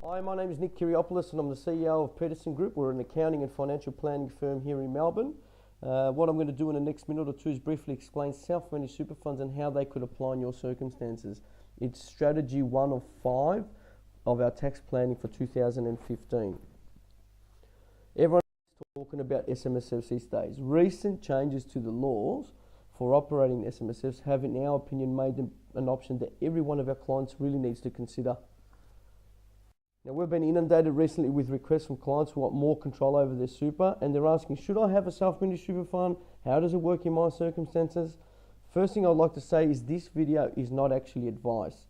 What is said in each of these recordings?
Hi, my name is Nick Kiriopoulos and I'm the CEO of Peterson Group. We're an accounting and financial planning firm here in Melbourne. What I'm going to do in the next minute or two is briefly explain self-managed super funds and how they could apply in your circumstances. It's strategy 1 of 5 of our tax planning for 2015. Everyone is talking about SMSFs these days. Recent changes to the laws for operating SMSFs have, in our opinion, made them an option that every one of our clients really needs to consider. Now, we've been inundated recently with requests from clients who want more control over their super, and they're asking, should I have a self-managed super fund? How does it work in my circumstances? First thing I'd like to say is this video is not actually advice.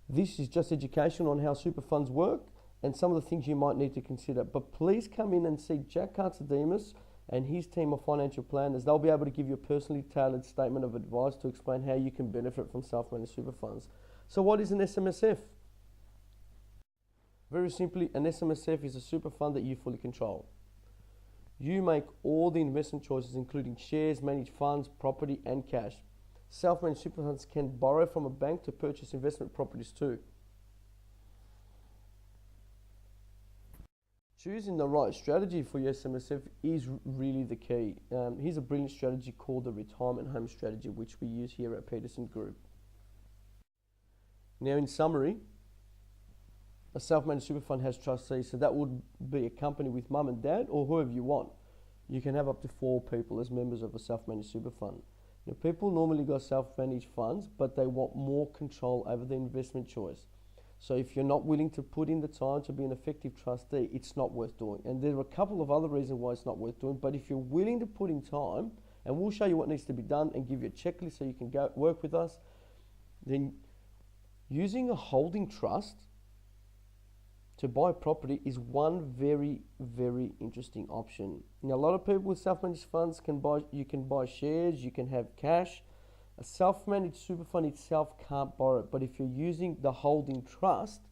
This is just education on how super funds work and some of the things you might need to consider. But please come in and see Jack Katsademus and his team of financial planners. They'll be able to give you a personally tailored statement of advice to explain how you can benefit from self-managed super funds. So what is an SMSF? Very simply, an SMSF is a super fund that you fully control. You make all the investment choices, including shares, managed funds, property, and cash. Self-managed super funds can borrow from a bank to purchase investment properties too. Choosing the right strategy for your SMSF is really the key. Here's a brilliant strategy called the retirement home strategy, which we use here at Peterson Group. Now, in summary, a self-managed super fund has trustees, so that would be a company with mum and dad or whoever you want. You can have up to 4 people as members of a self-managed super fund. Now, people normally got self-managed funds, but they want more control over the investment choice. So if you're not willing to put in the time to be an effective trustee, it's not worth doing. And there are a couple of other reasons why it's not worth doing, but if you're willing to put in time, and we'll show you what needs to be done and give you a checklist so you can go work with us, then using a holding trust to buy property is one very, very interesting option. Now, a lot of people with self-managed funds you can buy shares, you can have cash. A self-managed super fund itself can't borrow, but if you're using the holding trust,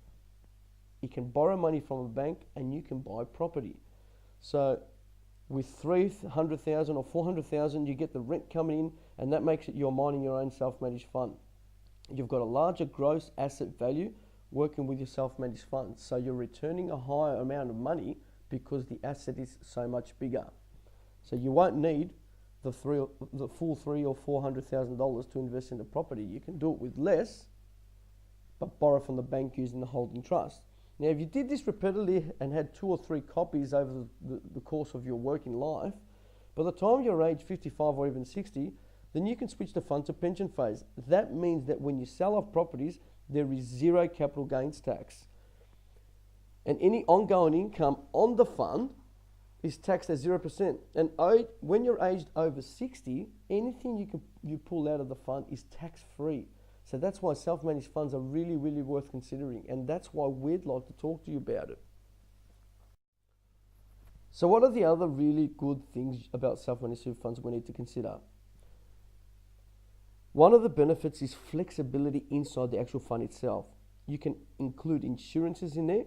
you can borrow money from a bank and you can buy property. So with 300,000 or 400,000, you get the rent coming in, and that makes it you're mining your own self-managed fund. You've got a larger gross asset value working with your self-managed funds, so you're returning a higher amount of money because the asset is so much bigger. So you won't need the full $300,000 or $400,000 to invest in the property. You can do it with less, but borrow from the bank using the holding trust. Now, if you did this repeatedly and had 2 or 3 copies over the course of your working life, by the time you're age 55 or even 60, then you can switch the fund to pension phase. That means that when you sell off properties, there is 0 capital gains tax. And any ongoing income on the fund is taxed at 0%. And when you're aged over 60, anything you pull out of the fund is tax-free. So that's why self-managed funds are really, really worth considering. And that's why we'd like to talk to you about it. So what are the other really good things about self-managed super funds we need to consider? One of the benefits is flexibility inside the actual fund itself. You can include insurances in there,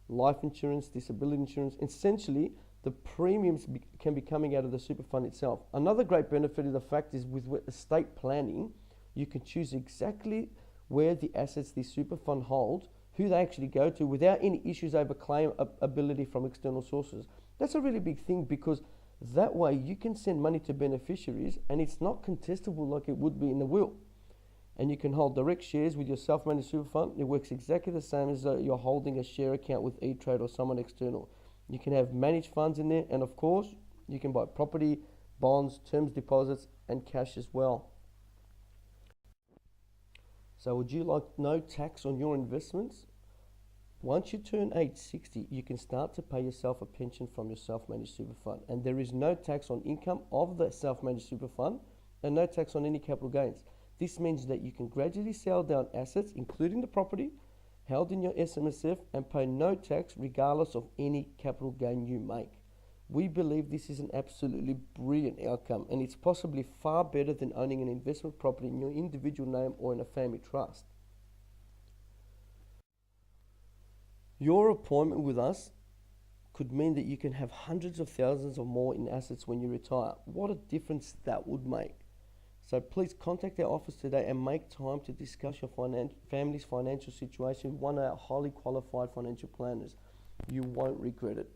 life insurance, disability insurance. Essentially, the premiums can be coming out of the super fund itself. Another great benefit of the fact is with estate planning, you can choose exactly where the assets the super fund holds, who they actually go to without any issues over claim ability from external sources. That's a really big thing because that way you can send money to beneficiaries and it's not contestable like it would be in the will. And you can hold direct shares with your self-managed super fund. It works exactly the same as though you're holding a share account with E-Trade or someone external. You can have managed funds in there, and of course, you can buy property, bonds, terms deposits, and cash as well. So would you like no tax on your investments? Once you turn age 60, you can start to pay yourself a pension from your self-managed super fund. And there is no tax on income of the self-managed super fund and no tax on any capital gains. This means that you can gradually sell down assets, including the property, held in your SMSF and pay no tax regardless of any capital gain you make. We believe this is an absolutely brilliant outcome, and it's possibly far better than owning an investment property in your individual name or in a family trust. Your appointment with us could mean that you can have hundreds of thousands or more in assets when you retire. What a difference that would make. So please contact our office today and make time to discuss your family's financial situation with one of our highly qualified financial planners. You won't regret it.